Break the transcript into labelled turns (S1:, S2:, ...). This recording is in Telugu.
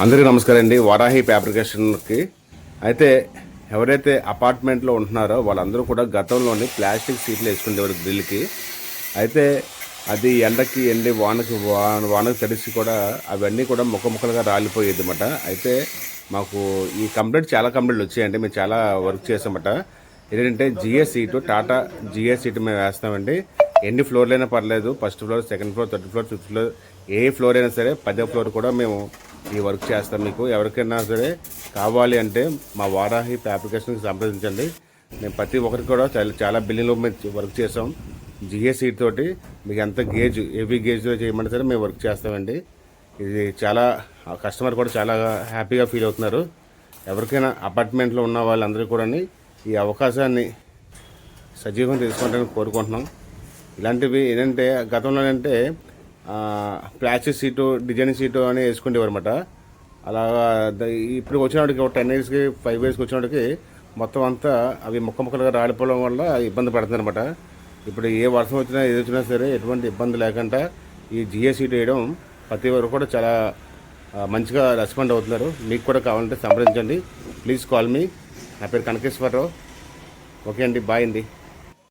S1: అందరికీ నమస్కారం అండి. వారాహి ఫ్యాబ్రికేషన్కి అయితే ఎవరైతే అపార్ట్మెంట్లో ఉంటున్నారో వాళ్ళందరూ కూడా గతంలోని ప్లాస్టిక్ సీట్లు వేసుకునేవారు గ్రిల్కి. అయితే అది ఎండకి ఎండి వానకు తడిసి కూడా అవన్నీ కూడా ముక్కలుగా రాలిపోయేది అన్నమాట. అయితే మాకు ఈ చాలా కంప్లైంట్లు వచ్చాయండి. మేము చాలా వర్క్ చేసామట. ఏంటంటే GS sheet, Tata GS sheet మేము వేస్తామండి. ఎన్ని ఫ్లోర్లైనా పర్లేదు, first floor, second floor, third floor, fifth floor, ఏ ఫ్లోర్ అయినా సరే 10వ ఫ్లోర్ కూడా మేము ఈ వర్క్ చేస్తాం. మీకు ఎవరికైనా సరే కావాలి అంటే మా వారాహి ఫ్యాబ్రికేషన్కి సంప్రదించండి. మేము ప్రతి ఒక్కరికి కూడా చాలా బిల్డింగ్లో మేము వర్క్ చేసాం. జిఎస్ సీట్ తోటి మీకు ఎంత హెవీ గేజ్లో చేయమంటే సరే మేము వర్క్ చేస్తామండి. ఇది చాలా కస్టమర్ కూడా చాలా హ్యాపీగా ఫీల్ అవుతున్నారు. ఎవరికైనా అపార్ట్మెంట్లో ఉన్న వాళ్ళందరూ కూడా ఈ అవకాశాన్ని సజీవంగా తీసుకుంటారని కోరుకుంటున్నాం. ఇలాంటివి ఏంటంటే గతంలో అంటే ప్లాస్టిక్ సీటు, డిజైన్ సీటు అని వేసుకునేవారు అనమాట. అలా ఇప్పుడు వచ్చినప్పటికి ఒక 10 ఇయర్స్కి 5 ఇయర్స్కి వచ్చినప్పటికి మొత్తం అంతా అవి ముక్కలుగా రాలిపోవడం వల్ల ఇబ్బంది పడుతుంది అనమాట. ఇప్పుడు ఏ వర్షం వచ్చినా ఏది వచ్చినా సరే ఎటువంటి ఇబ్బంది లేకుండా ఈ జిఎస్ సీటు వేయడం ప్రతి ఒక్కరు కూడా చాలా మంచిగా రెస్పాండ్ అవుతున్నారు. మీకు కూడా కావాలంటే సంప్రదించండి. Please call me. నా పేరు కనకేశ్వరరావు. ఓకే అండి, బాయ్ అండి.